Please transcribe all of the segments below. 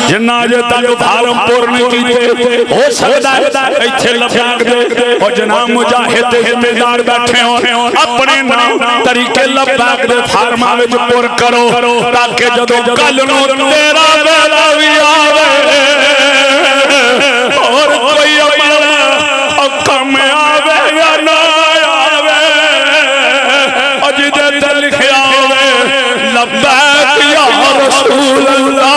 जिन्ना अजे तक फार्म पूर्ण कीते हो सकदा है इत्थे लफाक दे और जनाब मुजाहिद हिम्मेदार बैठे हो अपने नाम तरीके लफाक दे फार्मा विच पूर करो ताकि जदों कल नूं तेरा वेला भी आवे और कोई अमल कम आवे या ना आवे अजिदे ते लिखिया होवे लब्बैक या रसूल अल्लाह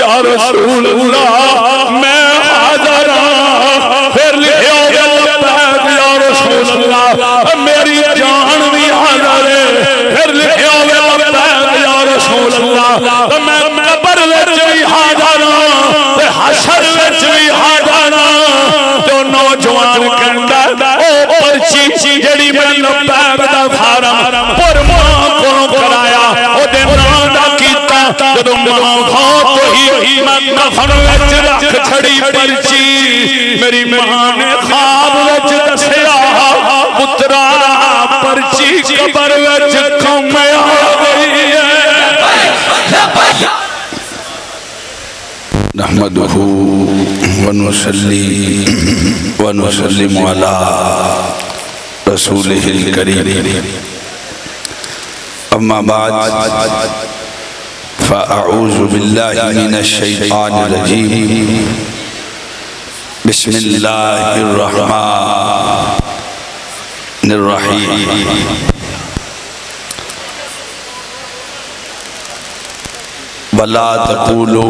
या रसूल अल्लाह मैं हाज़िर हां फिर लिखिया होवे लब्बैक या रसूल अल्लाह मेरी जान भी हाज़िर है फिर लिखिया होवे लब्बैक या रसूल अल्लाह मैं कब्र विच भी हाज़िर हां ते हशर विच भी हाज़िर हां तो नौजवान कहंदा ओ पर्ची जेड़ी मैं लब्बैक दा फार्म पर मां कोलों कराया ओदे नाम दा कीता जदों मां फौत होई मैं कफन विच रख छड़ी पर्ची मेरी मां ने ख्वाब विच दसिया पुत्रा पर्ची कब्र विच कम आ गई है नहमदुहु व नुसल्ली व नुसल्लिमु अला रसूलिहिल करीम अम्मा बाद फ़अऊज़ु बिल्लाहि मिनश शैतानिर रजीम बिस्मिल्लाहिर रहमानिर रहीम वला तक़ूलू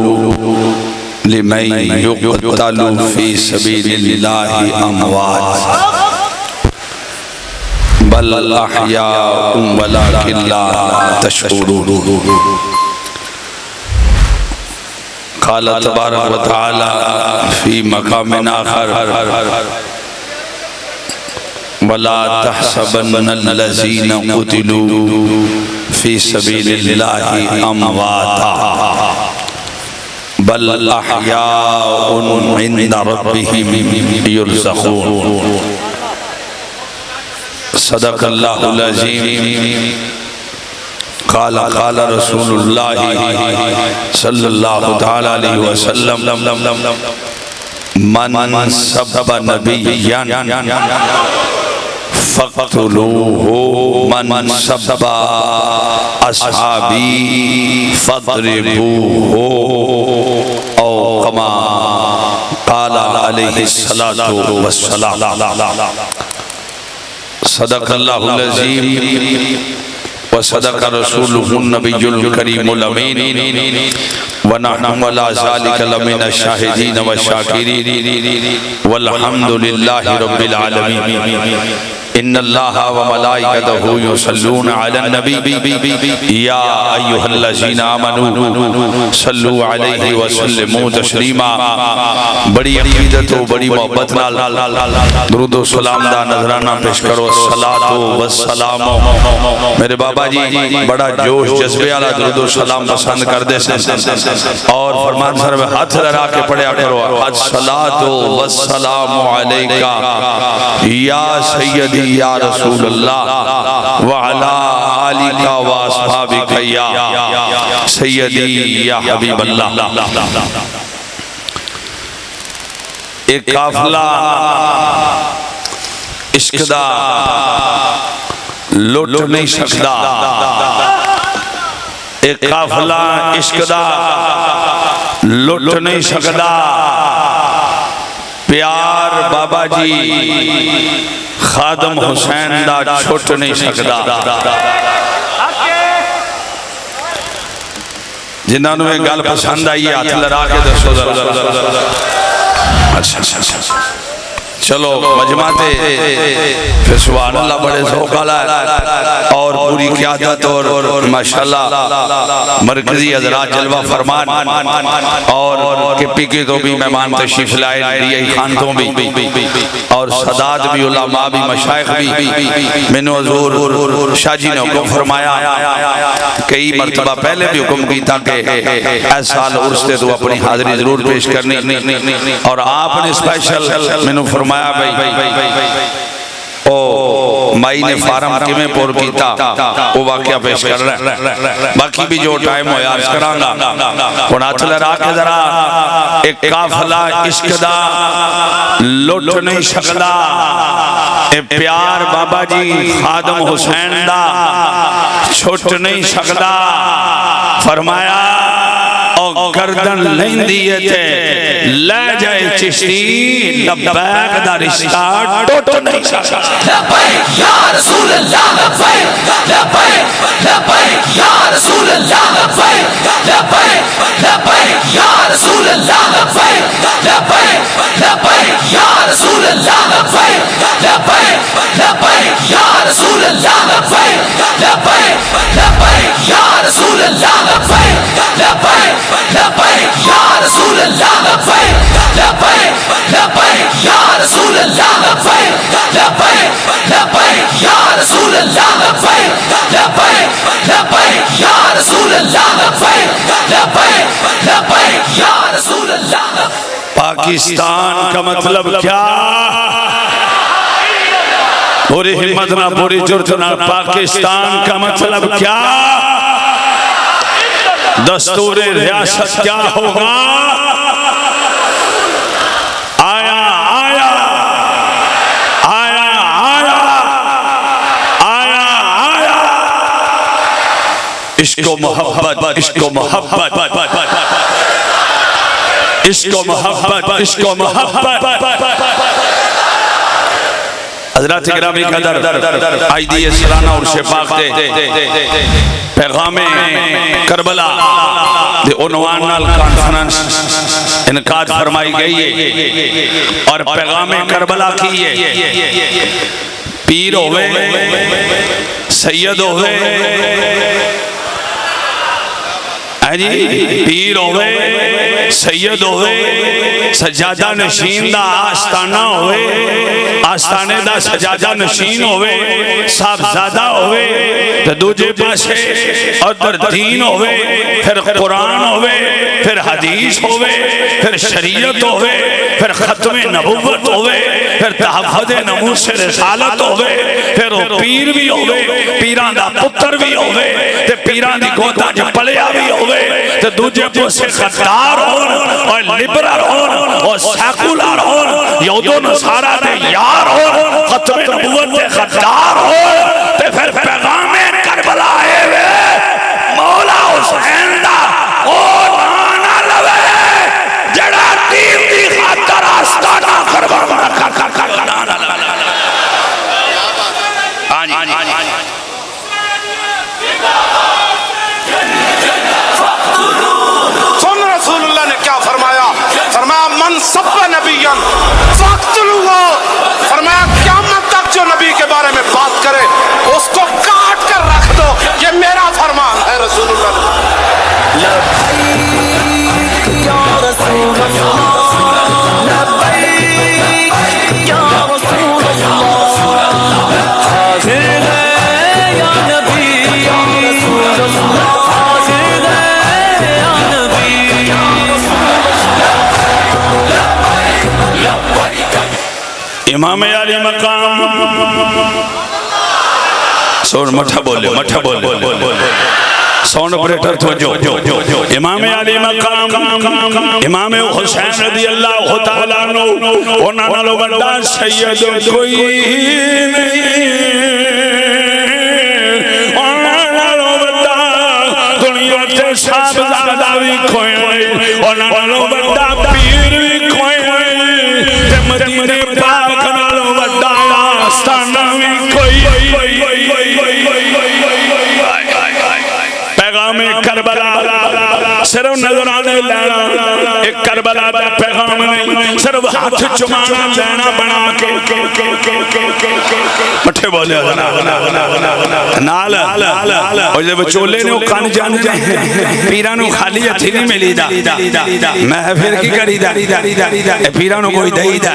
लिमन युक़तलु फ़ी सबीलिल्लाहि अमवात बल अहयाउम वलाकिन ला तशऊरून क़ाल तबारक व तआला फ़ी मक़ामिन आख़र वला तहसबन्नल्लज़ीना क़ुतिलू फ़ी सबीलिल्लाहि अमवाता बल अहयाउन इंदा रब्बिहिम युरज़क़ून सदक़ल्लाहुल अज़ीम क़ाल क़ाल रसूलुल्लाहि सल्लल्लाहु तआला अलैहि वसल्लम मन सब्बा नबिय्यन फ़क़्तुलूहु मन सब्बा अस्हाबी फ़द्रिबूहु औ कमा क़ाल अलैहिस्सलातु वस्सलाम सदक़ल्लाहुल अज़ीम व सदक़ रसूलुहुन नबियुल करीमुल अमीन व नहनु अला ज़ालिका लमिनश शाहिदीन व शाकिरीन वल्हम्दुलिल्लाहि रब्बिल आलमीन इन्नल्लाह व मलाइकतहु युसल्लूना अलन नबी या अय्युहल्लज़ीना आमनू सल्लू अलैहि व सल्लिमू तस्लीमा बड़ी अक़ीदत व बड़ी मोहब्बत नाल दुरूद व सलाम दा नजराना पेश करो सलातो व सलाम मेरे बाबा जी बड़ा जोश जज्बे वाला दुरूद व सलाम पसंद करदे सन और फरमान सर में हाथ लगा के पढ़या करो अस्सलातु व सलामु अलैका या सय्यदी या रसूल अल्लाह व अला आलिका व अस्हाबिका या सय्यदी या हबीब अल्लाह एक काफिला इश्क दा लुट नहीं सकदा एक काफिला इश्क दा लुट नहीं सकदा प्यार बाबा जी खादम हुसैन दा छुट नहीं सकदा जिन्होंने ये गल पसंद आई हाथ लड़ा के दसो अच्छा चलो मजमाते फिर सुभान अल्लाह बड़े ज़ौक़ वाला और पूरी क़यादत और माशाअल्लाह मरकजी हज़रात जलवा फरमान और के तो भी मेहमान तशरीफ लाए यही खान तो भी और सदात भी उलमा भी मशाइख भी मैंने हज़ूर शाह जी ने हुक्म फरमाया कई मरतबा पहले भी हुक्म किया कि इस साल उर्स ते तो अपनी हाज़री जरूर पेश करनी और आपने स्पेशल मैंने फरमाया भाई ओ माई ने फार्म किमें पोर कीता वो वाकया पेश कर रहा है। बाकी भी जो टाइम हो यार करांगा हुण हथ लड़ा के जरा एक काफला इश्क दा लुट नहीं सकदा। ए प्यार बाबा जी खादम हुसैन दा छुट नहीं सकदा। फरमाया और गर्दन लेंदी है ते ले जाए चिश्ती लब्बैक दा रिश्ता टूट नहीं सकदा। लब्बैक या रसूल अल्लाह लब्बैक लब्बैक लब्बैक या रसूल अल्लाह लब्बैक लब्बैक लब्बैक या रसूल अल्लाह लब्बैक लब्बैक लब्बैक या रसूल अल्लाह लब्बैक लब्बैक लब्बैक या रसूल अल्लाह लब्बैक लब्बैक लब्बैक या रसूल अल्लाह लब्बैक लब्बैक लब्बैक या रसूल अल्लाह लब्बैक लब्बैक लब्बैक या रसूल अल्लाह लब्बैक लब्बैक लब्बैक या रसूल अल्लाह लब्बैक लब्बैक लब्बैक या रसूल अल्लाह लब्बैक लब्बैक लब्बैक या रसूल अल्लाह। पाकिस्तान का मतलब क्या? पूरी हिम्मत ना पूरी जुर्त ना। पाकिस्तान का मतलब क्या? दस्तूर रियासत क्या होगा? आया आया आया आया आया आया इश्को मोहब्बत इश्को मोहब्बत इश्को मोहब्बत इश्को मोहब्बत। हज़रात गिरामी कदर आईदी सलाना उर्स पाक दे पैगामे करबला दे उन्वान नाल कॉन्फ्रेंस इनकार फरमाई गई है और पैगामे करबला की है। पीर होवे सैयद होवे जी, पीर होवे सैयद होवे सजादा नशीन दा आस्ताना होवे आस्ताने दा सजादा नशीन होवे साहबजादा होवे ते दूजे पासे उधर दीन होवे फिर कुरान होवे फिर हदीस होवे फिर शरीयत होवे फिर खत्मे नबुव्वत होवे फिर तहफ़्फ़ुज़े नमूस रिसालत होवे फिर पीर भी होवे पीरां दा पुत्र भी होवे ते पीरां दी गोदा च पलिया भी होवे ते दूजे पासे गद्दार होन और लिबरल होन और सेकुलर होन यहूदी नसारा दे यार होन खत्मे नबुव्वत दे गद्दार होन ते फिर पैगामे करबला आए वे मौला हुसैन दा ओ नाना लवे जड़ा दीन दी खातर आस्ताना करवांदा कर नाना लवे। हां जी सुन रसूलुल्लाह ने क्या फरमाया? फरमाया मन सब्बा नबियन फक्तलुहु। फरमाया क़यामत तक जो नबी के बारे में बात करे उसको काट कर रख दो। ये मेरा फरमान है रसूलुल्लाह। इमाम अली मकाम सोन मठा बोले साउंड ऑपरेटर तो जो इमाम अली मकाम इमाम हुसैन रज़ी अल्लाह तआला अन्हु ओना नालों वड्डा सैयद कोई नहीं ओना नालों वड्डा दुनिया ते साहबजादा भी कोई ओना नालों वड्डा पीर भी कोई ते मदीने पाक नालों वड्डा आस्ताना भी कोई। पैगामे करबला सिर्फ नजराने लेना एक करबला का पैगाम नहीं सिर्फ हाथ चुमाना लेना बना के मठे बोले नाल और जब चोले ने कान जान जाए पीरा नु खाली हथी नहीं मिलीदा मैं फिर की करीदा पीरा नु कोई दईदा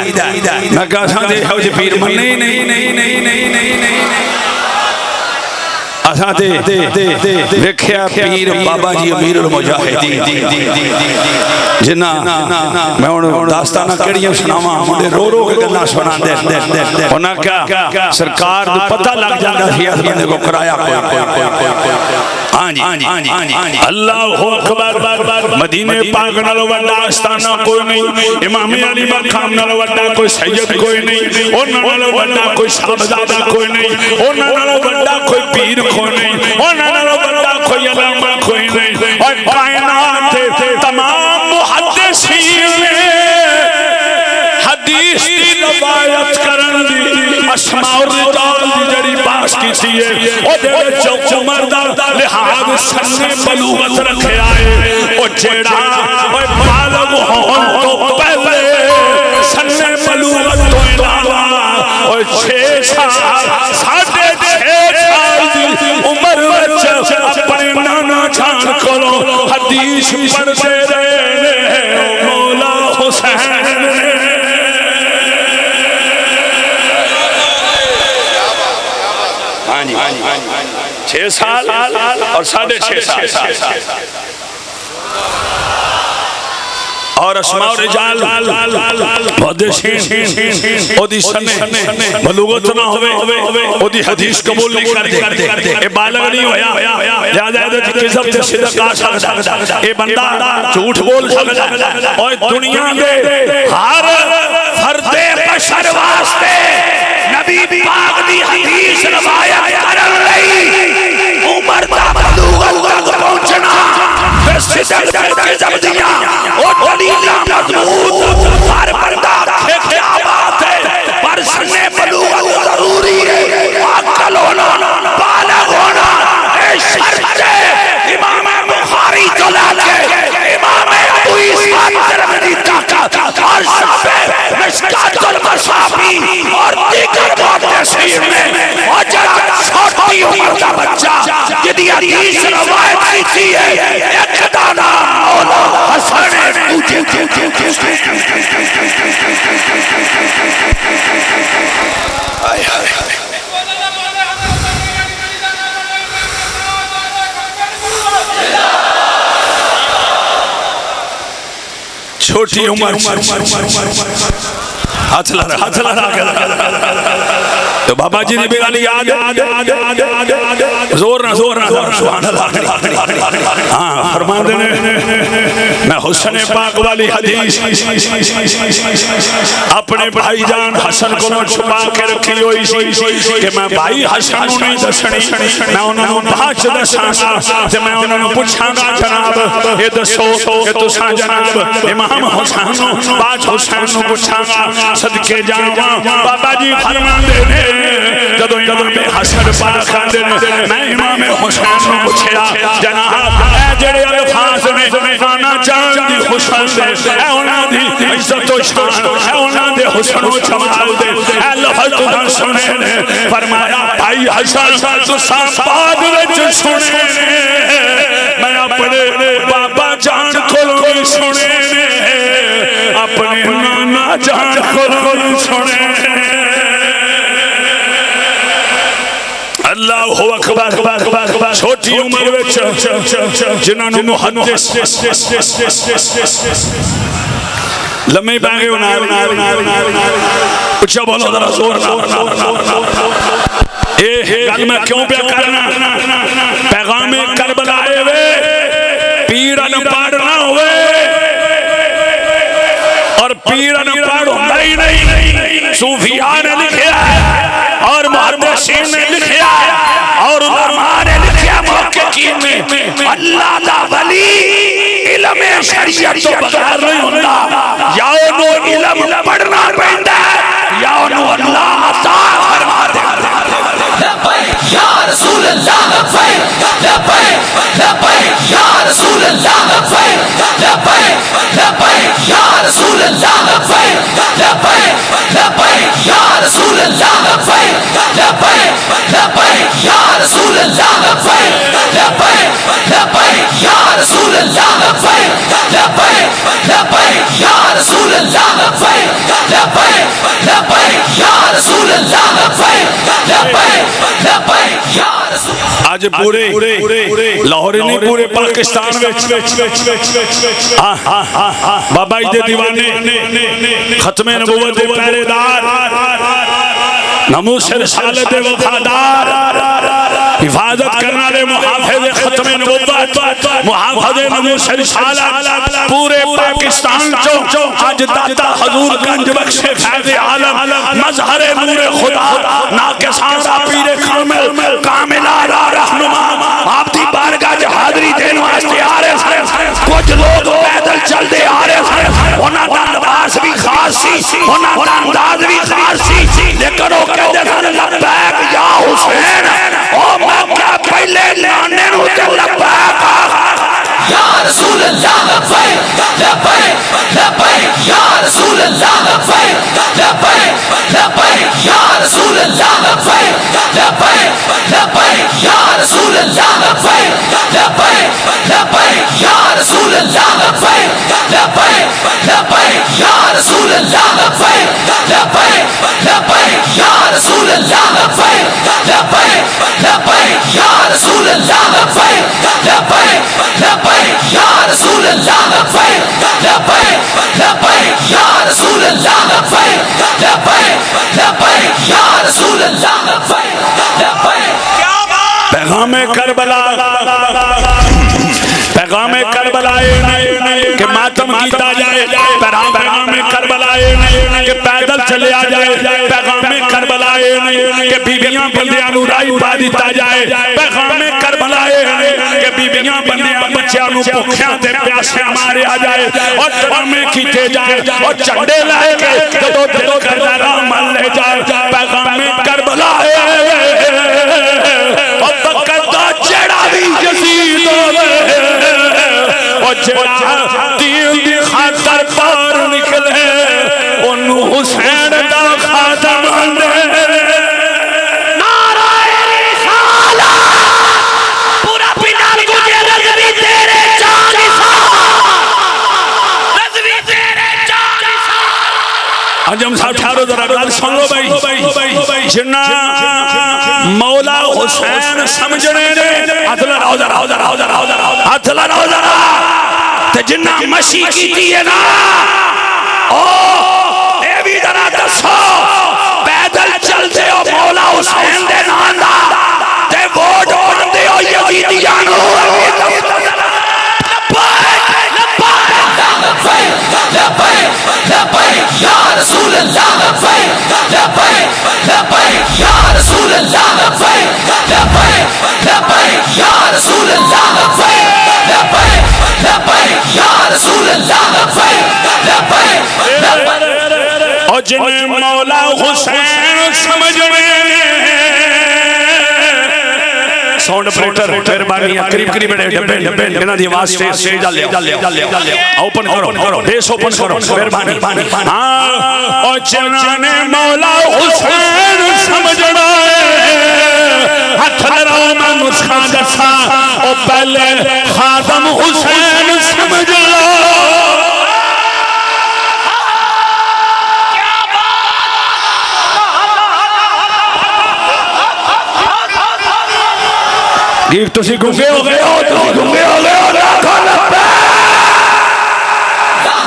मैं कहा दे हो जे पीर मन्ने नहीं असा देखिया पीर बाबा जी अमीरुल मुजाहिदीन जिन्ना मैं हुण दास्ताना केड़ियां सुनावां मुंडे रो रो के गल्लां सुनांदे उन्हां क्या सरकार नूं पता लग जांदा सी इस बंदे को कराया हां जी अल्लाह अकबर मदीने पाक नालों वड्डा आस्ताना कोई नहीं इमाम अली मकाम नालों वड्डा कोई सैयद कोई नहीं उन्हां नालों वड्डा कोई साहबजादा कोई नहीं उन्हां नालों वड्डा कोई पीर कोई नहीं उन्हां नालों वड्डा कोई अल्लामा कोई नहीं और कायनात दे तमाम मुहद्दिसीन हदीस दी रवायत करन दी अस्मा और रिजाल दी जड़ी पास कीती है ओदे विच उमर दा लिहाज सन्ने बलूगत रखे आए ओ जेड़ा ओए बालग होण तो पहले सन्ने बलूगत तो इलावा और 6 साल 6.5 साल दी उम्र विच अपने नाना जान कोलो हदीस पढ़दे रहे मौला हुसैन हाँ जी 6 साल और 6.5 साल और अस्मा रिजाल मुहद्दिसीन ओदी सने बलूगत ना होवे ओदी हदीस कबूल नहीं करदे ए बालग नहीं होया ज्यादा ते किस्म ते सिदक आ सकदा ए बंदा झूठ बोल सकदा और दुनिया दे हर फर्दे बशर वास्ते नबी पाक दी हदीस रवायत करन लई उमर दा बलूगत तक पहुंचना सिदक के जबदियां ओ दलील मजबूत हर बंदा क्या बात है पर सन्ने बलूगत जरूरी है अक्ल होना बालिग होना ए शर्त है इमाम बुखारी जो लाके इमाम अबू ईसा तिरमिज़ी तक और साहब मिशकातुल मसाबी और दीगर मुहद्दिसीन में और जरा छोटी उम्र का बच्चा जिदी हदीस रवायत की है एक दाना मौला हसन छोटी उम्र हाथ लगा तो बाबा जी ने बेगानी याद जोर ना सुभान अल्लाह हाँ फरमाते ने मैं हुस्न पाक वाली हदीस अपने भाईजान हसन को छुपा के रखी हुई सी कि मैं भाई हसन नहीं दसनी मैं उन्होंने बाद दसांगा ते मैं उन्होंने पूछांगा जनाब ये दसो कि तुसां जनाब इमाम हुसैन बाद हुसैन नु पूछांगा सदके जावा बाबा जी फरमाते ने जदों इमाम हसन पाक आंदे ने मैं इमाम हुसैन नु पूछया जनाब ए जेड़े अल्फाज ने नाना जान दी हुस्न दे ए उन्हां दी इज्जत और शान ए उन्हां दे हुस्न और जमाल दे ए लफ्ज़ तुहां सुने ने फरमाया भाई हसन तुसां बाद विच सुने ने मैं अपने बाबा जान कोलों सुने ने अपने नाना जान कोलों सुने अल्लाहु अकबर छोटी उम्र विच जिन्हां नूं मुहद्दिस लम्मे पै गए उच्चा बोलो जरा जोर ए गल मैं क्यों पे करना पैगाम करबला आए वे पीर अनपढ़ ना होवे और पीर अनपढ़ होता ही नहीं सूफिया ने लिखा और मुहद्दिसीन ने लिखा और उलमा ने लिखा मुहक्किकीन ने अल्लाह दा वली इल्म शरीयत तो बगैर नहीं होता या उन्हों इल्म पढ़ना पैंदा या उन्हों अल्लाह अता फरमा देता लब्बैक या रसूल अल्लाह लब्बैक लब्बैक लब्बैक या रसूल अल्लाह लब्बैक लब्बैक लब्बैक या रसूल अल्लाह लब्बैक लब्बैक लब्बैक या रसूल अल्लाह लब्बैक लब्बैक लब्बैक या रसूल अल्लाह लब्बैक लब्बैक लब्बैक या रसूल अल्लाह लब्बैक लब्बैक लब्बैक या रसूल अल्लाह लब्बैक लब्बैक लब्बैक या रसूल अल्लाह लब्बैक लब्बैक लब्बैक या रसूल आज पूरे लाहौर नहीं पूरे पाकिस्तान बाबा जी दे दीवाने खत्मे नबूवत दे पहरेदार नमूस रिसालत दे वफादार हिफाजत करने वाले मुहाफिज खत्मे नबूवत मुहाफिज नमूस रिसालत पूरे पाकिस्तान चो आज दाता हुजूर गंज बख्शे फैज़ आलम मज़हर नूर खुदा नाकिसारा पीर कामिल कामिला रहनुमा आपकी बारगाह च हाज़री देने वास्ते आ रहे थे कुछ लोग पैदल चलते आ रहे थे उन्हां दा लिबास भी खास सी उन्हां दा अंदाज भी खास सी लेकिन वो कहते थे लब्बैक या हुसैन ओ मैं क्या पहले नाने नूं ते लब्बैक या रसूल अल्लाह लब्बैक लब्बैक लब्बैक या रसूल अल्लाह लब्बैक लब्बैक लब्बैक या रसूल अल्लाह लब्बैक लब्बैक लब्बैक या रसूल अल्लाह लब्बैक लब्बैक लब्बैक या रसूल अल्लाह लब्बैक लब्बैक लब्बैक या रसूल अल्लाह लब्बैक लब्बैक लब्बैक या रसूल अल्लाह लब्बैक लब्बैक लब्बैक या रसूल अल्लाह लब्बैक लब्बैक लब्बैक या रसूल अल्लाह लब्बैक लब्बैक लब्बैक या रसूल अल्लाह लब्बैक लब्बैक लब्बैक या रसूल अल्लाह लब्बैक लब्बैक पैगाम करबला के मातम कीता जाए पैगाम करबला के पैदल चले आ जाए पैगाम करबला के बीबियां बंदियां नूं राही पा दिता जाए पैगाम करबला के बीबियां बंदियां बच्चियां नूं भुखियां ते प्यासियां मारिया जाए और ड्रामे कीते जाए और झंडे लेके जदों दिल करदा राह मन ले जाए पैगाम करबला और बकर दा जेड़ा भी यजीद होवे और जेड़ा दीन दी खातर पार निकले ओनू हुसैन दा खातम आंदे नाराए रिसालत पूरा बिलाल तुझे रज़वी तेरे जान रज़वी तेरे जान अंजम साहब ठहरो जरा गल सुन लो भाई जिन्ना मौला हुसैन समझने ने हाथ लगाओ जरा ते जिन्ना मशी कीती है ना ओ ए भी जरा दसो पैदल चलते हो मौला हुसैन दे नाम दा ते वोट पांदे हो यजीदियां नूं लब्बैक लब्बैक या रसूल अल्लाह लब्बैक लब्बैक लब्बैक या रसूल अल्लाह लब्बैक लब्बैक लब्बैक या रसूल अल्लाह लब्बैक लब्बैक लब्बैक या रसूल अल्लाह लब्बैक लब्बैक लब्बैक और जिन्हें मौला हुसैन समझने साउंड ऑपरेटर मेहरबानी करीब करीब डब्बे इन्हां दी आवाज स्टेज ले ओपन करो बेस ओपन करो मेहरबानी हां और जिन्होंने मौला हुसैन समझना हाथ लगाओ मैं नुस्खा दसा ओ पहले खादम हुसैन समझ लो गीत तुसी गुंगे हो गए हो लाखों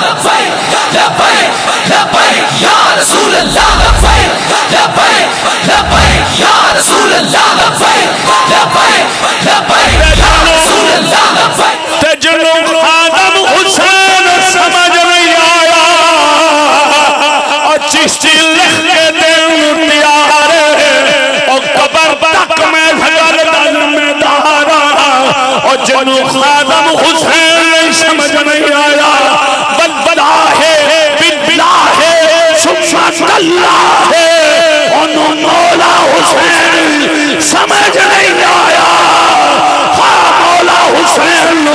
लब्बैक लब्बैक लब्बैक या रसूल अल्लाह लब्बैक लब्बैक लब्बैक या रसूल अल्लाह लब्बैक लब्बैक लब्बैक या रसूल अल्लाह लब्बैक ते जिन्हों खादम हुसैन समझ नहीं आया और चिश्ती लिख के दे प्यारे और कब्र तक में भगल में दारा और जिन्हों खादम हुसैन नहीं समझ नहीं आया बल्लाहे बिल्लाहे सुम्मा तल्लाहे उन्हों मौला हुसैन समझ नहीं आया मौला हुसैन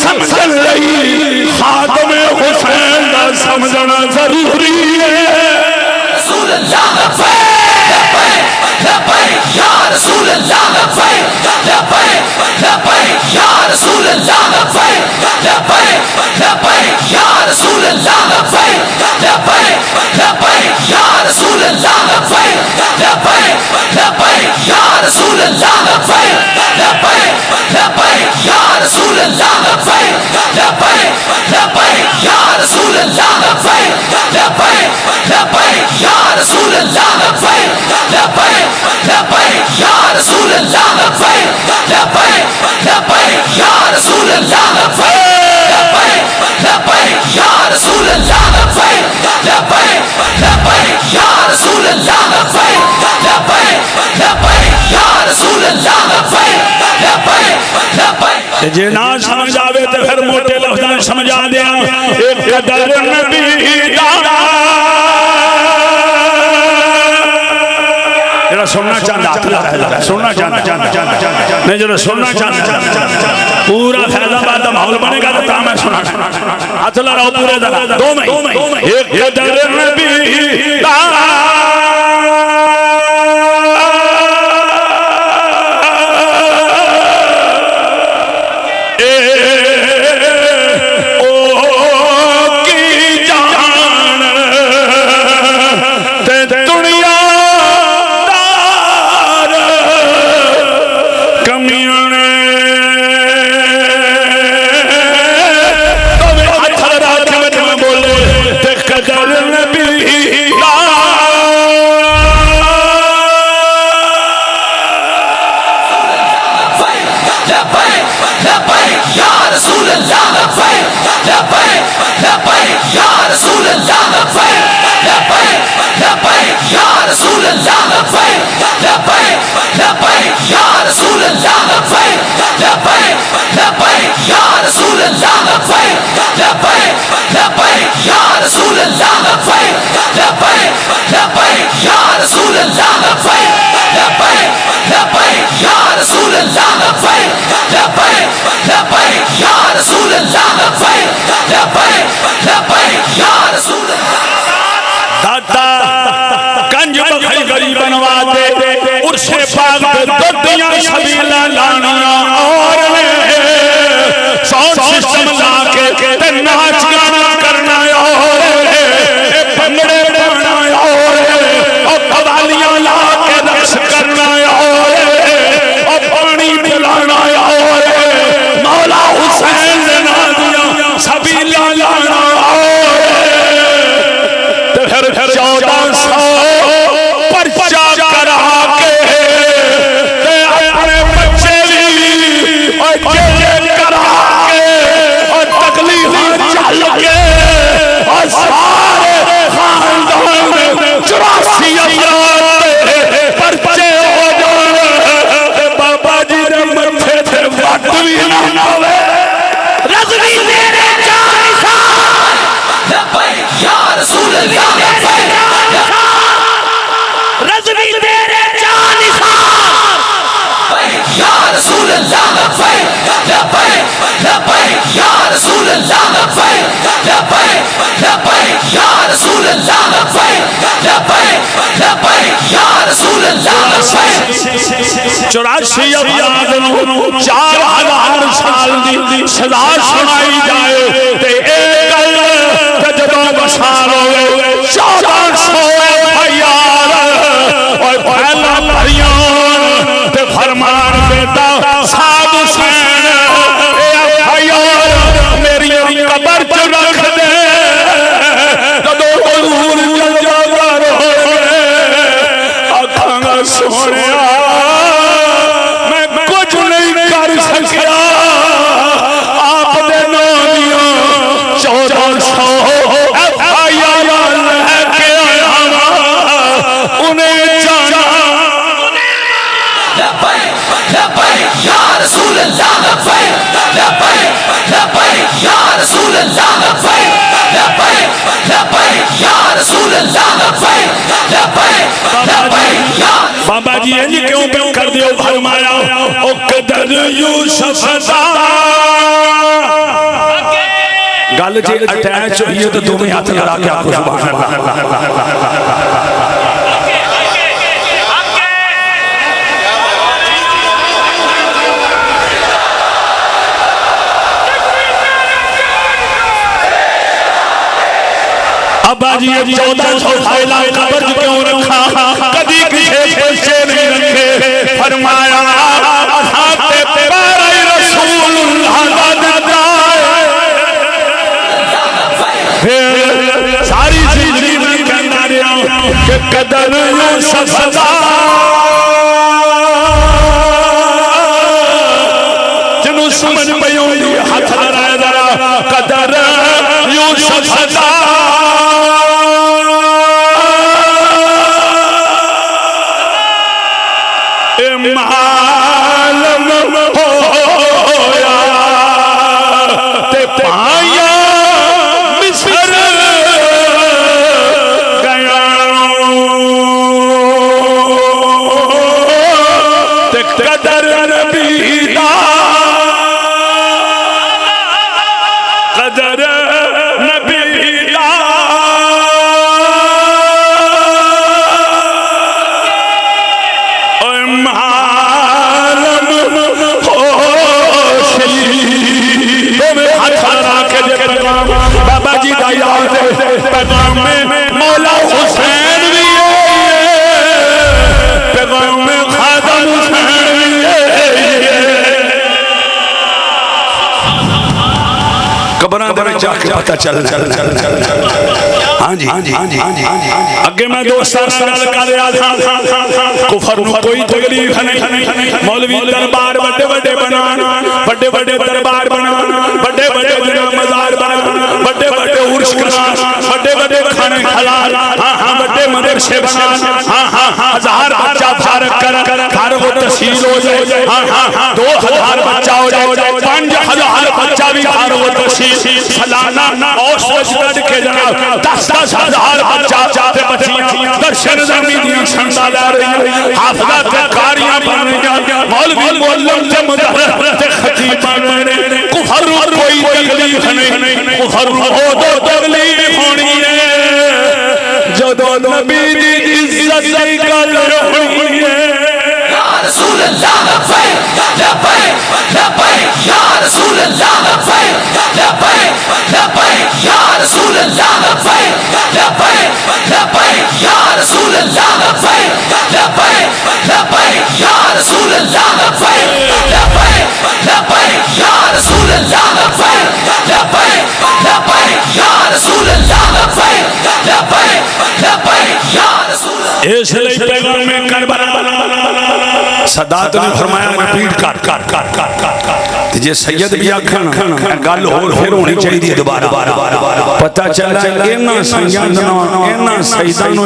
समझ रही खादम हुसैन का समझना जरूरी है रसूल अल्लाह लब्बैक लब्बैक या रसूल अल्लाह लब्बैक लब्बैक लब्बैक या रसूल अल्लाह लब्बैक लब्बैक लब्बैक या रसूल अल्लाह लब्बैक लब्बैक लब्बैक या रसूल अल्लाह लब्बैक लब्बैक लब्बैक या रसूल अल्लाह अल्लाह लब्बैक लब्बैक या रसूल अल्लाह लब्बैक लब्बैक लब्बैक या रसूल अल्लाह लब्बैक लब्बैक लब्बैक या रसूल अल्लाह लब्बैक लब्बैक लब्बैक। जे ना समझ आवे तो फिर मोटे लफ्ज़ में समझा दिया। एक कदर नबी दा जरा सुनना चाहता सुनना चाहता नहीं जरा सुनना चाहता पूरा फैजाबाद का माहौल बनेगा तो मैं सुना हाथ लड़ाओ पूरे दो में एक कदर नबी दा चौरासी चार हजार साल की सजा सुनाई जाए जब बसार हो 1400 फरमान देता साधु सैन मेरी कबर च रख दे सोने मैं कुछ नहीं कर सकिया आप 1400 लेके आया उन्हें जाना या रसूल अल्लाह लब्बैक लब्बैक लब्बैक या रसूल अल्लाह लब्बैक लब्बैक लब्बैक या रसूल अल्लाह लब्बैक लब्बैक लब्बैक या। बाबा जी ये क्यों क्यों कर दियो फरमाया ओ कदर यूसुफ दा गल जे अटैच होई तो दोवें हाथ लगा के आखो सुभान अल्लाह। अब्बा जी 1400 फैला कब्र क्यों रखा कभी किसी पूछे नहीं रखे फरमाया हाथे पैर रसूलुल्लाह दा फिर सारी जिंदगी में कहना रहा कि कदर यूसुफ दा जिन्हों समझ पई जी का याद पैगाम में मौला हुसैन भी पैगाम में खादम हुसैन कब्र जाके पता चल हाँ जी अगे मैं दोस्तों गल कर रहा था कुफर नूं कोई तकलीफ नहीं मौलवी दरबार बड़े बड़े बनाना बड़े बड़े दरबार बनाना बड़े बड़े मजार बनाना बड़े बड़े उर्स कराना बड़े बड़े खाने हलाल हाँ हाँ बड़े मदरसे बनाना हाँ हाँ हाँ 1000 बच्चा फारग कर घर वो तहसील हो जाए हाँ हाँ हाँ 2000 बच्चा हो जाए 5000 बच्चा भी घर वो तहसील सालाना और सोच के जनाब 10,000 बच्चा बच्चियां दर्शन ज़मीन दियां संदा ला रही हाफिज़ा ते कारियां बन रही मौलवी मुअल्लिम ते मुदर्रिस ते खतीब बन रहे कुफर कोई तकलीफ नहीं कुफर हो तो तकलीफ होनी है जदों नबी दी इज्जत दी गल होनी है या रसूल अल्लाह लब्बैक लब्बैक लब्बैक या रसूल अल्लाह लब्बैक लब्बैक लब्बैक या रसूल अल्लाह लब्बैक लब्बैक लब्बैक या रसूल अल्लाह लब्बैक लब्बैक लब्बैक या रसूल अल्लाह लब्बैक लब्बैक लब्बैक या रसूल अल्लाह लब्बैक लब्बैक लब्बैक या रसूल अल्लाह लब्बैक लब्बैक लब्बैक या रसूल इसलिए पैगाम में करबला सदात ने फरमाया रिपीट कर जे सैयद भी आखन गल होर फिर होनी चाहिए दोबारा पता चला इन्हां सैयदां इन्हां सैयदां नु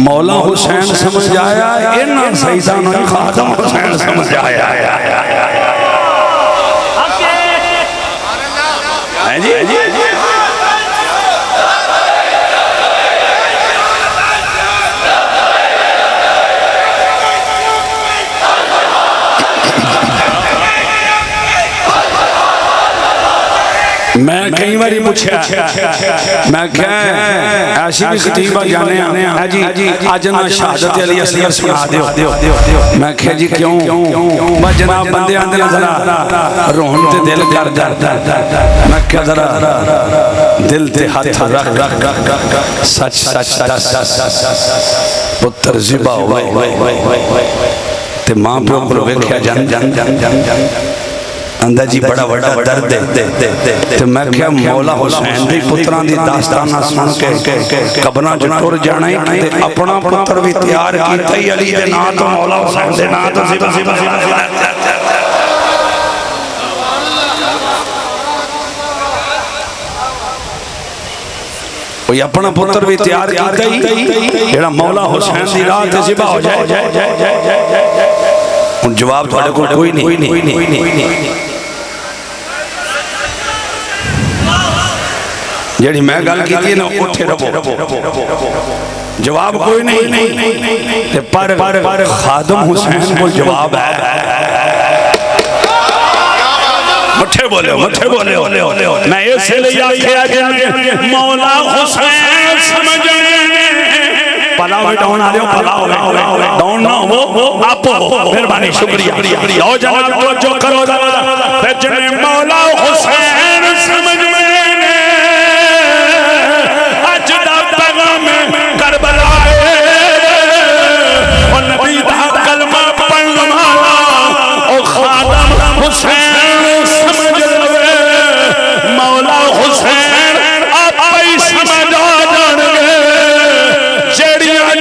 मौला हुसैन समझ आया इन्हां सैयदां नु खादम हुसैन समझ आया है जी मैं कई बार पूछा मैं क्या ऐसी भी खतीबा जाने है जी अज ना शहादत अली असगर सुना दियो मैं क्या जी क्यों मैं जनाब बंदे आंदे जरा रोहन ते दिल कर जाता मैं क्या जरा दिल ते हाथ रख सच पुत्र जिबा होए ते मां प्यो को वेख्या जन अंदर जी बड़ा बड़ा दर्द है ते मैं क्या मौला हुसैन दी पुत्रां दी दास्ताना सुन के कब्रां च टुर जाना ही ते अपना पुत्र भी तैयार कीता ही अली दे नाम तो मौला हुसैन दे नाम तो सिवा कोई अपना पुत्र भी तैयार कीता ही जेड़ा मौला हुसैन दी राह ते सिवा हो जाए हुन जवाब तुहाडे कोल कोई नहीं जेड़ी मैं गल की ना उठे रहो जवाब कोई नहीं पर खादम हुसैन को जवाब है मठे बोले मैं इसलिए आखिया कि मौला हुसैन समझने पलाव डाउन आ रहे हो पलाव डाउन ना हो आप मेहरबानी शुक्रिया आओ जनाब तवज्जो करो जने मौला हुसैन समझ हुसैन समझ लवे मौला हुसैन आप ही समझ आ जाणगे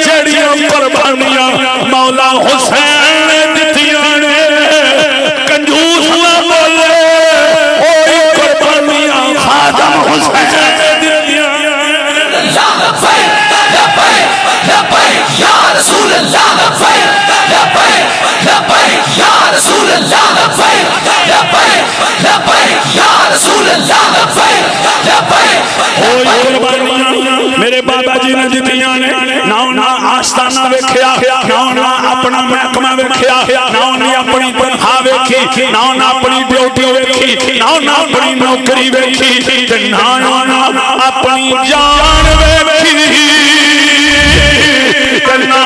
जड़ियां कुर्बानियां मौला हुसैन ने दित्तियां ने कंजूस ना बोले ओए कुर्बानियां खादम हुसैन ने दित्तियां लब्बैक या रसूल अल्लाह लब्बैक लब्बैक लब्बैक या रसूल अल्लाह लब्बैक लब्बैक लब्बैक या रसूल अल्लाह लब्बैक लब्बैक मेरे बाबा जी ने जितियां ने ना आस्ताना वेख्या ना अपना महकमा वेख्या ना अपनी तनख्वाह वेखी ना अपनी ड्यूटी वेखी ना अपनी नौकरी वेखी ते ना अपनी जान वेखी ते ना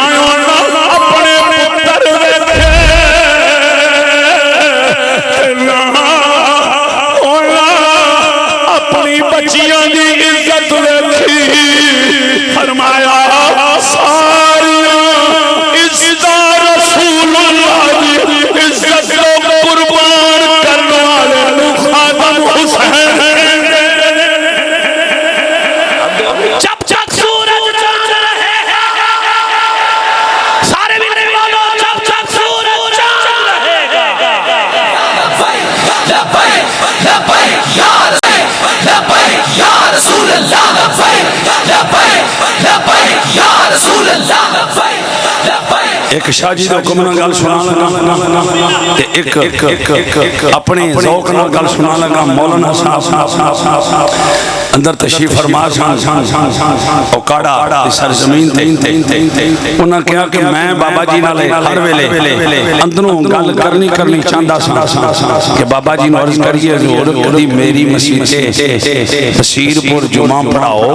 अपने पुत्र वेखे अपनी बच्चियां एक शाह जी दा हुक्म नाल गल सुना लगा ते एक अपने ज़ौक नाल गल सुना लगा। मौलाना साहब अंदर तशरीफ फरमा और काड़ा सरजमीन उन्हें कहा कि मैं बाबा जी नाल हर वेले अंदरों गल करनी चाहता सा कि बाबा जी अर्ज करिए हजूर कदी मेरी मसीते बशीरपुर जुमा पढ़ाओ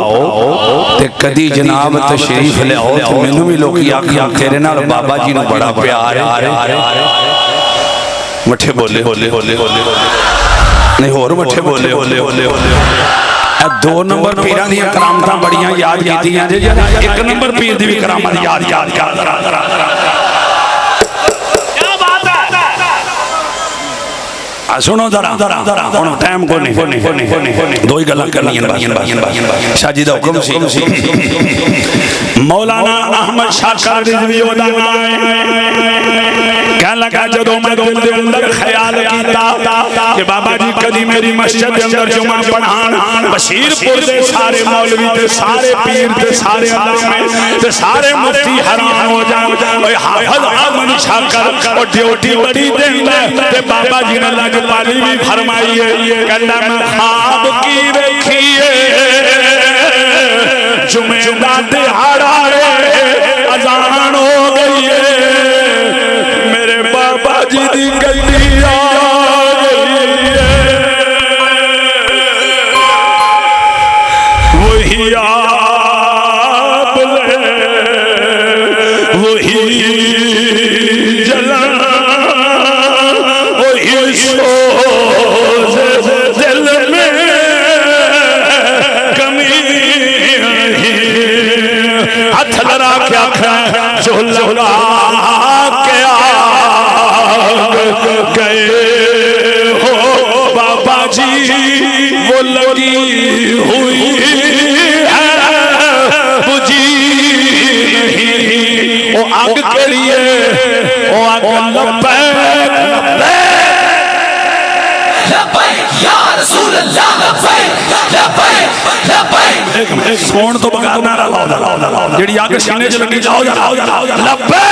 ते कदी जनाब तशरीफ लियाओ तो मैनू भी लोग आखिया तेरे नाल बाबा जी नूं बड़ा प्यार है। मठे बोले नहीं होर मठे बोले 2 नंबर पीरां दी करामतां बड़ियां याद कीतियां जे 1 नंबर पीर दी भी करामत याद क्या बात है। सुनो जरा हुण टाइम को नहीं दो ही गल्लां करनियां शाह जी दा हुक्म सी। मौलाना अहमद शाकर रिजवी ओदा नाम कह लगा जदों मैं दिल दे अंदर ख्याल कीता कि बाबा जी कदी मेरी मस्जिद दे अंदर जुमा पढ़ान बशीरपुर दे सारे मौलवी ते सारे पीर ते सारे अल्लामे ते सारे मुफ्ती हैरान हो जान ओए हाफिज अहमद शाकर और ड्यूटी बड़ी देंदा ते बाबा जी ने लजपाली भी फरमाई है कहंदा मैं ख्वाब की देखिए जुमे दा दिहाड़ा अजान हो गई है मेरे बाबा जी दी गड्डी आ गई है वही आप ले वही जलन वही सोच दिल में कमी हाथ लड़ा क्या जो लगा के गए हो बाबा जी वो लगी हुई है बुझी नहीं वो आग के लिए वो आग लबैक या रसूल अल्लाह लब्बैक सोन तो बगैर नारा लाओ जेड़ी अग सीने च लगी जाओ लब्बैक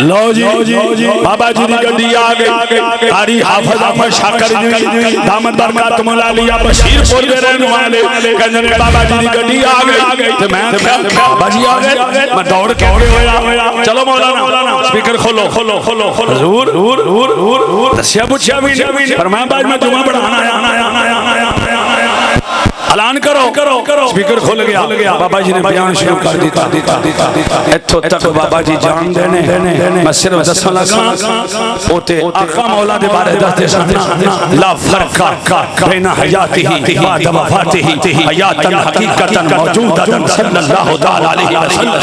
लो जी बाबा जी की गड्डी आ गई कारी हाफिज अहमद शाकर जी दामद बरकत मौला लिया बशीरपुर दे रहने वाले कहंदे ने बाबा जी की गड्डी आ गई ते मैं बाबा जी आ गए मैं दौड़ के होया चलो मौलाना स्पीकर खोलो हुजूर दस्या पूछया भी फरमाया बाज मैं जुमा पढ़ाना आया ऐलान करो स्पीकर खुल गया बाबा जी ने बयान शुरू कर दिता इत्थों तक बाबा जी जान देने मैं सिर्फ दसन लगा ओते आका मौला दे बारे दसदे सन ला फर्क बैन हयातिही बाद वफातिही हयातन हकीकतन मौजूदतन सल्लल्लाहु तआला अलैहि वसल्लम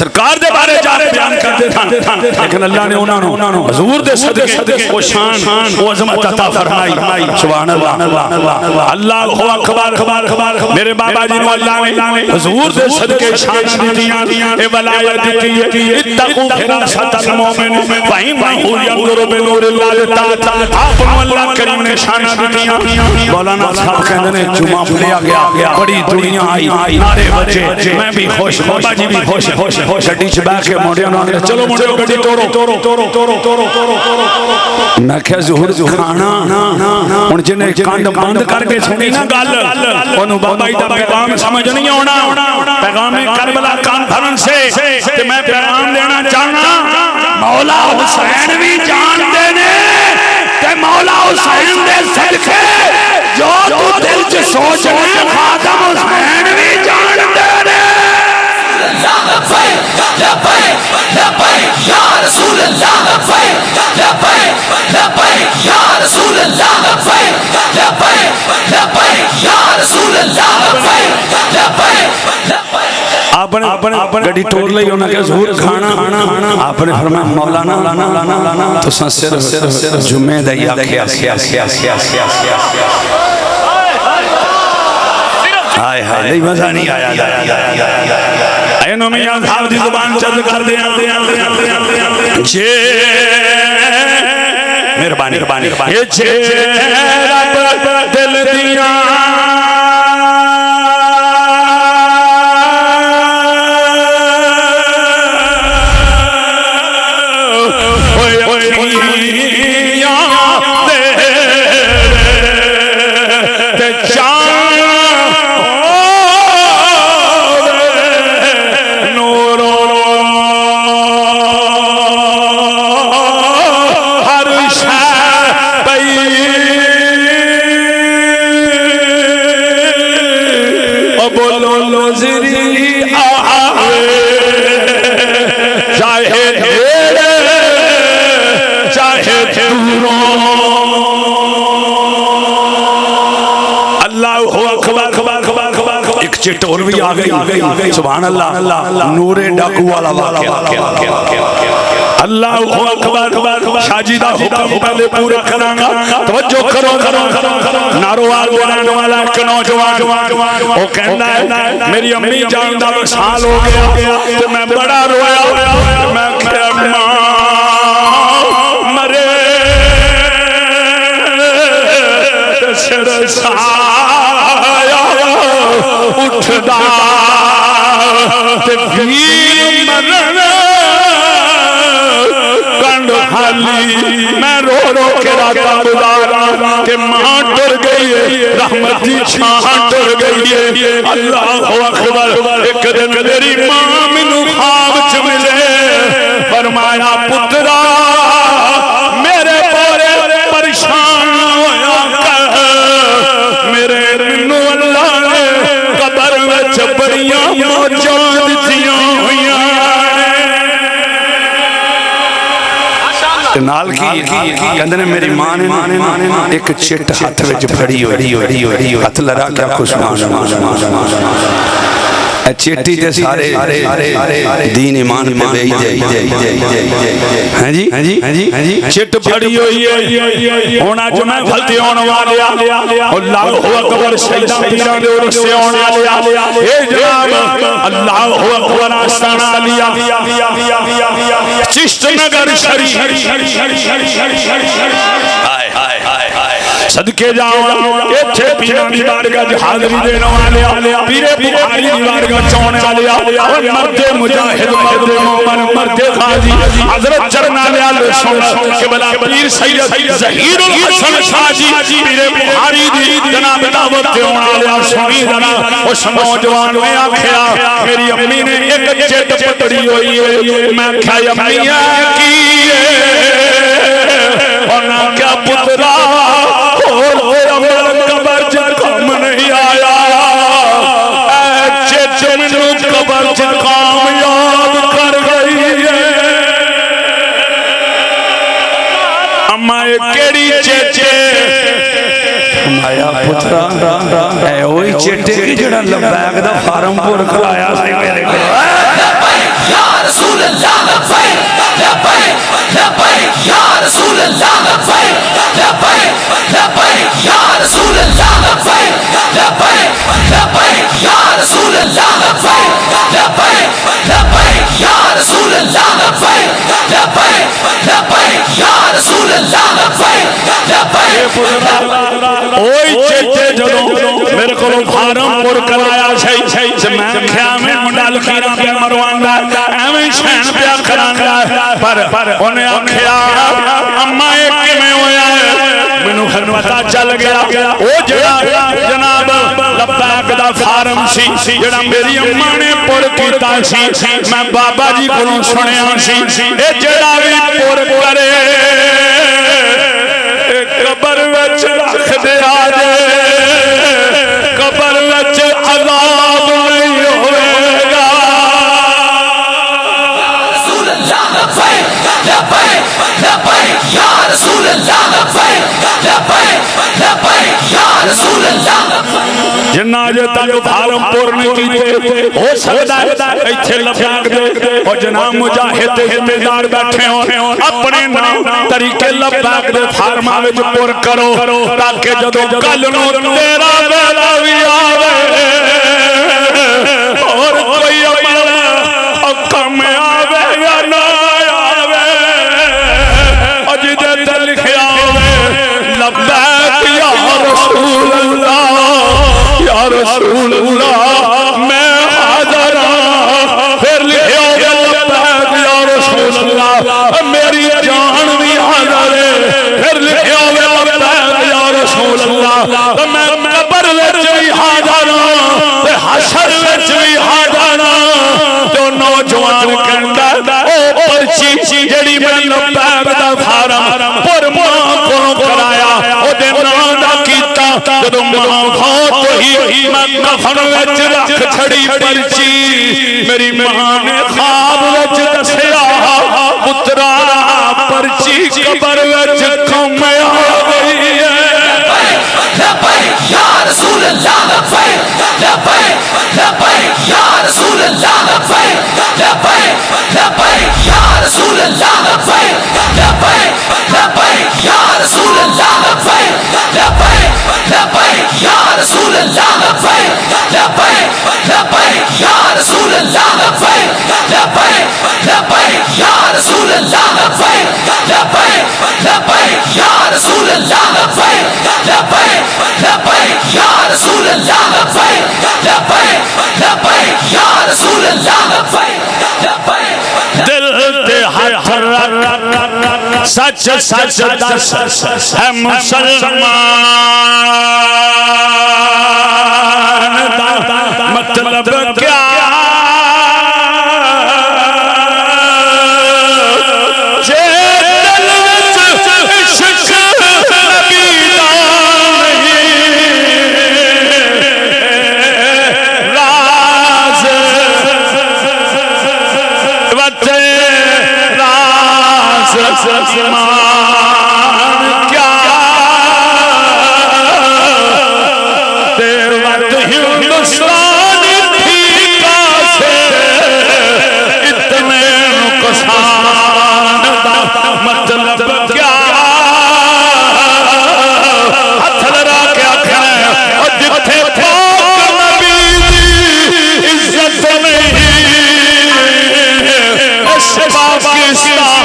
सरकार दे बारे जारे बयान करदे सन लेकिन अल्लाह ने उन्हां नु हुजूर दे सदके वो शान वो अजमत अता फरमाई सुभान अल्लाह अल्लाहु अकबर मेरे बाबा जी ने अल्लाह ने हुजूर दे सदके शान दितियां ए वलायत दी इत्तकू फिरासतल मोमिन फहिमहु यंजुरु बिनूरिल्लाह ताला आप अल्लाह करीम ने शान दितियां मौलाना साहब कहंदे ने जुमा पढ़िया गया बड़ी दुनिया आई नारे बजे मैं भी खुश बाबा जी भी खुश गड्डी च बैठ के मुंडियां नाल चलो मुंडियो गड्डी तोड़ो मैं क्या ज़ुहर खाना हुन जिन्हें कंध बंद करके सुनी ना गल ओनू बाबा जी दा पैगाम समझ नहीं आना पैगाम करबला कॉन्फ्रेंस से ते मैं पैगाम देना चाहना मौला हुसैन भी जानते ने ते मौला हुसैन दे सदके जो तू दिल च सोचने खादम हुसैन भी जानते ने लब्बैक या रसूल अल्लाह लब्बैक या रसूल अल्लाह लब्बैक या रसूल अल्लाह लब्बैक आपने गड्डी तोड़ ली उन्हें कहा ज़रूर खाना आपने फरमाया मौलाना तो सिर्फ जुम्मे दा ही आखिया हाय हाय नहीं मजा नहीं आया मियां साहब की जुबान चंद कर दे मेहरबानी दिल दिया चिट और भी आ गई सुभान अल्लाह नूरे डाकू वाला अल्लाह अकबर शाजिदा हुक्म पहले पूरा करांगा तवज्जो करो नारोवाल बोलने वाला एक नौजवान वो कहता है मेरी अम्मी जान दा साल हो गया तो मैं बड़ा रोया मैं मां मरे सरसाया उठदा ते वीर मरण कंड खाली मैं रो के राता गुजारा के मां डर गई है रहमत दी छां डर गई है अल्लाह अकबर एक दिन मेरी मां मैनू ख्वाब च मिले फरमाया पुत्रा मेरे बोरे परेशान होया कर मेरे मैनू अल्लाह ने कबर विच बड़ियां मौजां दित्तियां होईयां नाल की कहंदे ने मेरी मां ने एक चिट हाथ विच फड़ी होई हाथ लड़ा क्या खुश चिट्ठी ते सारे दीन ईमान पे बेई जाए हैं जी चिट फड़ी हुई है हुण अज मैं फलते होने वाले अल्लाह अकबर शहीदां पीरां दे उर्स से होने वाले ए जनाब अल्लाह अकबर आस्ताना लिया चिश्त नगर शरीफ हाय हाय हाय सदके जाओ इत्थे पीरां दी बारगाह हाज़री देने वाले पीरे बुखारी दी बारगाह चौने वाले और मर्दे मुजाहिद मर्दे मोमन मर्दे गाजी हजरत चरना वाले सुन के बला पीर सैयद ज़हीरुल हसन शाह जी पीरे बुखारी दी जनाब दावत देने वाले सुनी जरा उस नौजवान ने आखिया मेरी अम्मी ने एक चिट पकड़ी हुई है मैं आखिया अम्मिया की और ना क्या पुत्रा कबर च कम नहीं आया मैनू कबर च कामयाब कर गई है अम्मा केड़ी चेचे माया पुत्रा है वही चेटे जेड़ा लबैक दा फार्म पूर कराया सी मेरे को या रसूल अल्लाह लबैक लबैक लबैक या रसूल अल्लाह लबैक लबैक लबैक या रसूल अल्लाह लबैक लबैक लबैक या रसूल अल्लाह लबैक लबैक लबैक या रसूल अल्लाह लबैक लबैक लबैक या रसूल अल्लाह लबैक लबैक ओए चेचे जदों मेरे को फार्म पुर कराया सही से मैं क्या मैं मुंडा लखीरा पे मरवांदा एवें शैन पे करांगा पर ओने आखिया अम्मा ये किवें होया मैनू फिर पता चल गया ओ जेड़ा जनाब लबैक दा फार्म सी जेड़ा मेरी अम्मा ने पुर कीता सी मैं बाबा जी कोलों सुनिया सी ए जेड़ा भी पुर करे कबर विच रख दे आजे कबर विच अज़ाब नहीं होएगा रसूल अल्लाह लबैक लबैक लबैक या रसूल अल्लाह लबैक लबैक लबैक या रसूल अल्लाह जिन्ना जे तक फार्म पुर नहीं कीते हो सकदा है इत्थे लबैक दे और जनाब मुजाहिद जिम्मेदार बैठे हो अपने नाम तरीके लबैक दे फार्मां विच पुर करो ताकि जदों कल नूं तेरा वेला भी आवे कफन विच रख छड़ी पर्ची मेरी मां ने ख्वाब विच दसिया पुत्रा पर्ची कबर विच खम आ गई है लबैक या रसूल अल्लाह लबैक लबैक लबैक या रसूल अल्लाह लबैक लबैक लबैक या रसूल अल्लाह लबैक लबैक लबैक या रसूल अल्लाह लबैक लबैक लबैक या रसूल अल्लाह लबैक लबैक लबैक या रसूल अल्लाह लबैक लबैक लबैक या रसूल अल्लाह लबैक लबैक लबैक या रसूल अल्लाह लबैक लबैक लबैक या रसूल अल्लाह लबैक लबैक लबैक या रसूल अल्लाह लबैक लबैक दिल ते हाथ रख सच सच दस है मुसलमान मतलब क्या जे दिल विच इश्क नबी दा नहीं राज वते राज ईमान क्या तेरे वत हिंदुस्तान थी कासे इतने नुकसान दा मतलब क्या हथ लड़ा के आखना और जिथे पाक नबी दी इज्जत नहीं इस पाकिस्तान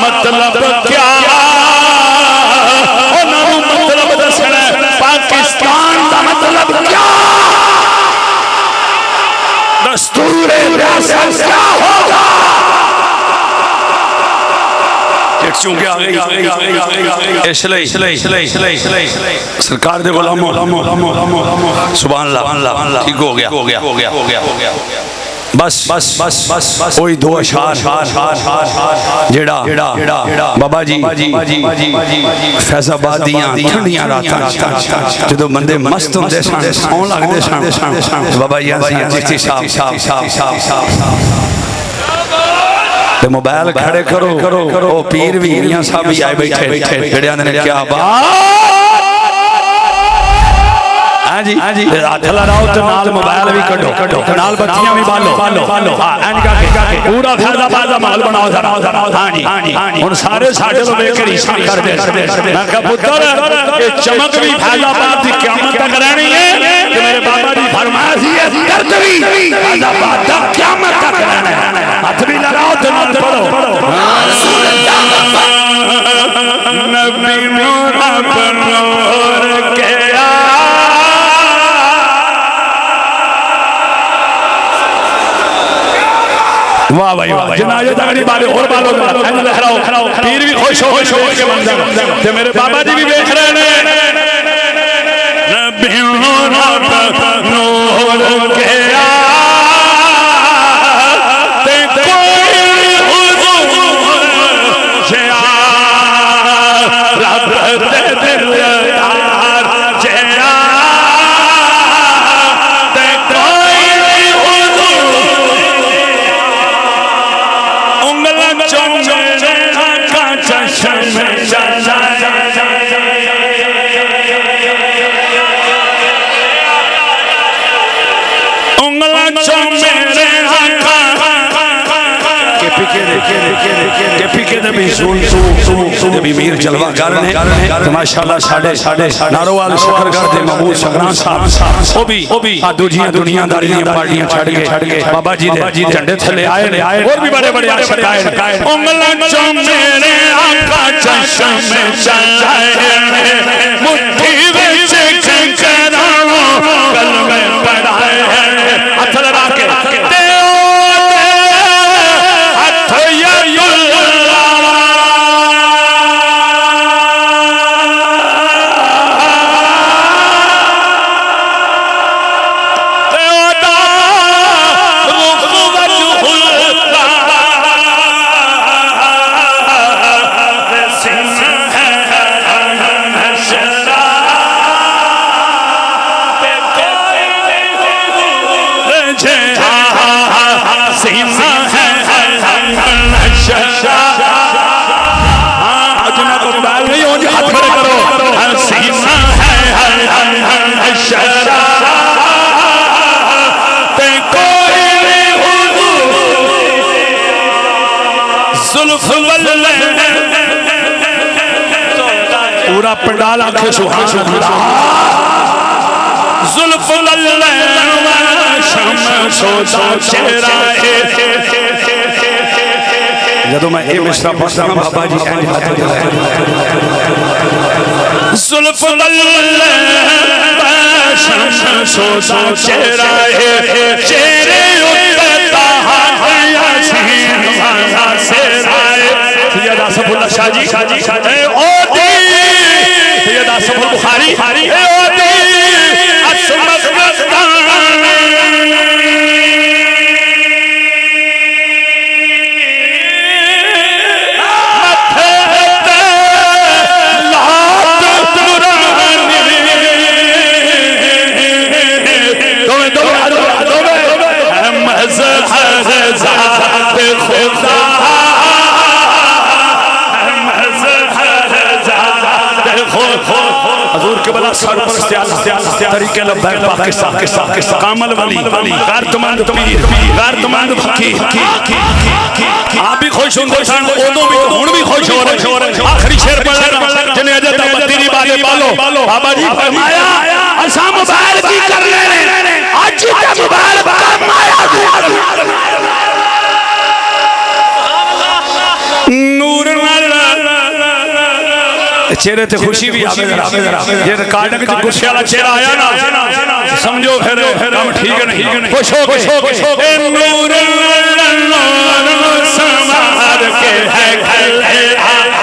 मतलब क्या मतलब दसना पाकिस्तान का मतलब क्या दस्तूर रियासत क्या होगा सरकार दे गुलामों सुभान अल्लाह ठीक हो गया बस बस बस बस बस कोई दो अशार जेड़ा बाबा जी फैजाबाद दियां ठंडियां रातां जदों बंदे मस्त होंदे सन सौं लगदे सन बाबा जी चिश्ती साहब ते मोबाइल खड़े करो ओ पीर भी मियां साहब भी आए बैठे जेड़े आंदे ने क्या बात हां जी हाथ लड़ाओ ते नाल मोबाइल भी कढो नाल बत्तियां भी बालो हां एन का पूरा फैजाबाद दा माहौल बनाओ हां जी हुन सारे साडे तो वेख के ईशा करदे मैं कहा पुत्र ये चमक भी फैजाबाद दी क़यामत तक रहनी है कि मेरे बाबा जी फरमाया सी ये दर्द भी फैजाबाद तक क़यामत तक रहना है हाथ भी लगाओ ते नाल पढ़ो रसूल अल्लाह नबी नूर बनूर के वाह भाई वाह जनाजे तगड़ी बाले और बालों में लहराओ पीर भी खुश हो के मंजर ते मेरे बाबा जी भी देख रहे हैं नबी नूर के ते कोई हुजूर जिया रब दे दिलदार जिया ते कोई हुजूर उंगलन चौमे आका चश्म उंगलन चौमे आका के भी सुन भी मीर जलवा कर ने माशाल्लाह साडे नारोवाल शकरगढ़ दे महबूब शकरान साहब ओ भी आ दूजियां दुनियादारियां पार्टियां छड़ के बाबा जी दे झंडे थले आए और भी बड़े आशिक आए उंगलन चौमे आका चश्म चलाए मुट्ठी विच कंकराओ कलमे पढ़ाए हाथ लगा के पूरा पंडाल आखे सुभान अल्लाह जुल्फ लल्ला शमसोदा चेहरा जदों मैं ये मिसरा पढ़दा बाबा जी जुल्फ लल्ला शमसोदा चेहरा चेहरे उत्ते ताहाया सीन वाला सेरा सैयद आसफुल्लाह शाह जी ओ दी सैयद आसफुल बुखारी ओ दी हजूर के बला तरीके लब्बैक पाकिस्तान कामल वली गारतमंद पीर गारतमंद फकीर आप भी खुश होंगे ओदों भी हुण भी खुश हो रहे आखिरी शेर पढ़ जिन्हें अजे तक बत्ती बात पालो बाबा जी फरमाया असा मुबारकी कर ले आज ते मुबारक फरमाया नूर चेहरे ते खुशी भी आवे जे रिकॉर्डिंग च गुस्से वाला चेहरा आया ना समझो फिर काम ठीक नहीं खुश हो ए नूर समार के है